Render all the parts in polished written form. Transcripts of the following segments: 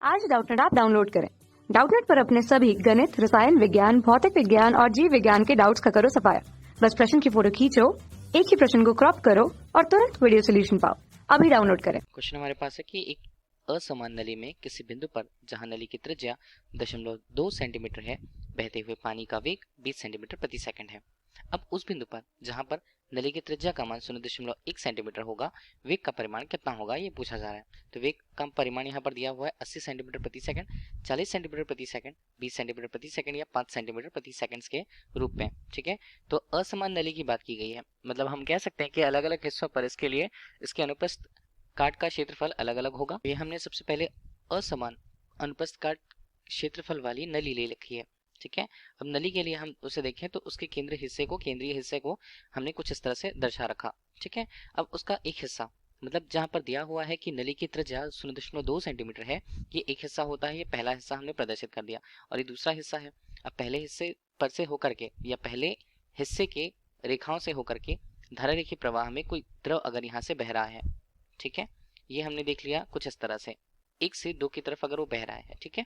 आज Doubtnut app download करें। Doubtnut पर अपने सभी गणित, रसायन विज्ञान, भौतिक विज्ञान और जीव विज्ञान के डाउट्स का करो सफाया। बस प्रश्न की फोटो खींचो, एक ही प्रश्न को क्रॉप करो और तुरंत वीडियो सोल्यूशन पाओ। अभी डाउनलोड करें। क्वेश्चन हमारे पास है कि एक असमान नली में किसी बिंदु पर जहां नली की त्रिज्या 0.2 सेंटीमीटर है, बहते हुए पानी का वेग 20 सेंटीमीटर प्रति सेकंड है। अब उस बिंदु पर जहां पर नली की त्रिज्या का मान 0.1 सेंटीमीटर होगा, वेग का परिमाण कितना होगा ये पूछा जा रहा है। तो वेग का परिमाण यहाँ पर दिया हुआ है 80 सेंटीमीटर प्रति सेकंड, 40 सेंटीमीटर प्रति सेकंड, 20 सेंटीमीटर प्रति सेकंड या 5 सेंटीमीटर प्रति सेकंड के रूप में। ठीक है, तो असमान नली की बात की गई है, मतलब हम कह सकते हैं कि अलग अलग हिस्सों पर इसके लिए इसके अनुप्रस्थ काट का क्षेत्रफल अलग अलग होगा। ये हमने सबसे पहले असमान अनुप्रस्थ काट क्षेत्रफल वाली नली ले रखी है। ठीक है, अब नली के लिए हम उसे देखें तो उसके केंद्रीय हिस्से को हमने कुछ इस तरह से दर्शा रखा। ठीक है, अब उसका एक हिस्सा, मतलब जहां पर दिया हुआ है कि नली की त्रिज्या 0.2 सेंटीमीटर है, ये एक हिस्सा होता है, ये पहला हिस्सा हमने प्रदर्शित कर दिया और ये दूसरा हिस्सा है। अब पहले हिस्से पर से होकर के या पहले हिस्से के रेखाओं से होकर के धारारेखीय प्रवाह में कोई द्रव अगर यहाँ से बह रहा है, ठीक है, ये हमने देख लिया कुछ इस तरह से, 1 से 2 की तरफ अगर वो बह रहा है, ठीक है,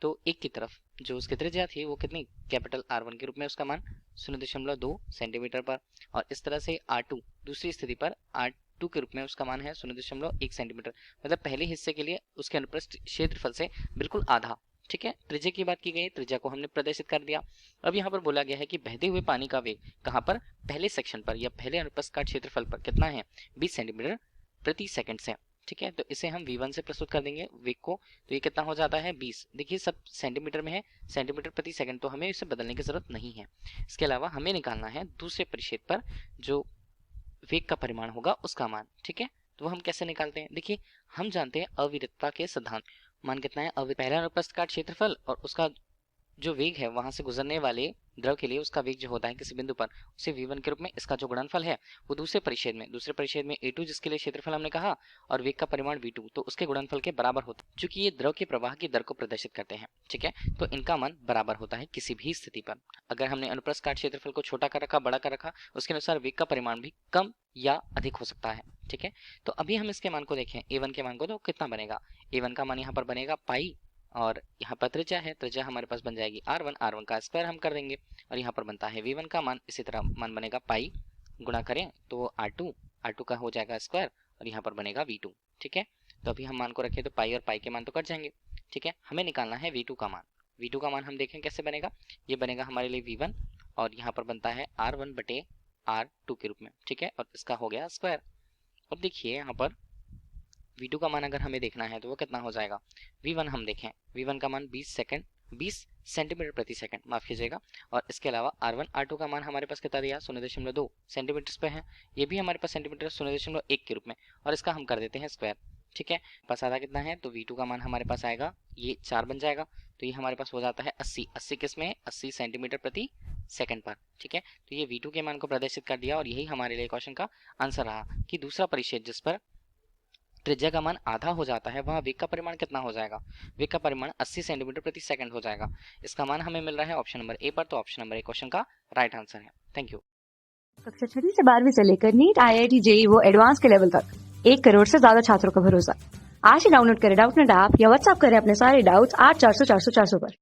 तो 1 की तरफ जो उसकी त्रिज्या थी वो कितनी, कैपिटल R1 के रूप में उसका मान 0.2 सेंटीमीटर पर, और इस तरह से R2 दूसरी स्थिति पर R2 के रूप में उसका मान है 0.1 सेंटीमीटर, मतलब पहले हिस्से के लिए उसके अनुप्रस्थ क्षेत्रफल से बिल्कुल आधा। ठीक है, त्रिज्या की बात की गई, त्रिज्या को हमने प्रदर्शित कर दिया। अब यहाँ पर बोला गया है कि बहते हुए पानी का वेग कहाँ पर, पहले सेक्शन पर या पहले अनुप्रस्थ काट क्षेत्रफल पर कितना है, 20 सेंटीमीटर प्रति सेकंड से। ठीक है, तो इसे हम v1 से प्रस्तुत कर देंगे वेग को, तो ये कितना हो जाता है 20। देखिए सब सेंटीमीटर में है, सेंटीमीटर प्रति सेकंड, तो हमें इसे बदलने की जरूरत नहीं है। इसके अलावा हमें निकालना है दूसरे परिच्छेद पर जो वेग का परिमाण होगा उसका मान। ठीक है, तो वो हम कैसे निकालते हैं, देखिए हम जानते हैं अविरतता के सिद्धांत। मान कितना है, पहला अनुप्रस्थ काट क्षेत्रफल और उसका जो वेग है वहां से गुजरने वाले द्रव के लिए उसका वेग जो होता है किसी बिंदु पर, उसे v1 के रूप में, इसका जो गुणनफल है वो दूसरे परिच्छेद में a2 जिसके लिए क्षेत्रफल हमने कहा और वेग का परिमाण v2, तो उसके गुणनफल के बराबर होता है, क्योंकि ये द्रव के प्रवाह की दर को प्रदर्शित करते हैं। ठीक है, तो इनका मान बराबर होता है किसी भी स्थिति पर। अगर हमने अनुप्रस्थ काट क्षेत्रफल को छोटा कर रखा, बड़ा कर रखा, उसके अनुसार वेग का परिमाण भी कम या अधिक हो सकता है। ठीक है, तो अभी हम इसके मान को देखें, a1 के मान को, तो कितना बनेगा, a1 का मान यहाँ पर बनेगा पाई, और यहाँ पर त्रिज्या है, त्रिज्या हमारे पास बन जाएगी R1 का स्क्वायर हम कर देंगे, और यहाँ पर बनता है v1 का मान, इसी तरह मान बनेगा पाई, गुणा करें तो R2 का हो जाएगा स्क्वायर, और यहाँ पर बनेगा v2। ठीक है, तो अभी हम मान को रखें तो पाई और पाई के मान तो कट जाएंगे। ठीक है, हमें निकालना है v2 का मान। v2 का मान हम देखें कैसे बनेगा, ये बनेगा हमारे लिए v1 और यहाँ पर बनता है R1 बटे R2 के रूप में। ठीक है, और इसका हो गया स्क्वायर। अब देखिए यहाँ पर v2 का मान अगर हमें देखना है तो वो कितना हो जाएगा, v1 हम देखें, v1 का मान 20 सेंटीमीटर प्रति सेकंड, माफ कीजिएगा, और इसके अलावा R1 R2 का मान हमारे पास कितना दिया, 0.2 सेंटीमीटर पे है, ये भी हमारे पास सेंटीमीटर 0.1 के रूप में, और इसका हम कर देते हैं स्क्वायर। ठीक है, पास आधा कितना है, तो v2 का मान हमारे पास आएगा, ये 4 बन जाएगा, तो ये हमारे पास हो जाता है 80 किस में, 80 सेंटीमीटर प्रति सेकंड पर। ठीक है, तो ये v2 के मान को प्रदर्शित कर दिया, और यही हमारे लिए क्वेश्चन का आंसर रहा कि दूसरा परिच्छेद जिस पर त्रिज्या का मान आधा हो जाता है वहाँ वेग का परिमाण कितना हो जाएगा, वेग का परिमाण 80 सेंटीमीटर प्रति सेकंड हो जाएगा। इसका मान हमें मिल रहा है ऑप्शन नंबर ए पर, तो ऑप्शन नंबर ए क्वेश्चन का राइट आंसर है। Thank you. कक्षा 6 से 12वीं से लेकर नीट, IIT, JEE वो एडवांस के लेवल तक 1 करोड़ से ज्यादा छात्रों का भरोसा। आज ही डाउनलोड करें डाउटनेट ऐप या व्हाट्सएप करें अपने सारे डाउट्स 8400 400 400 पर।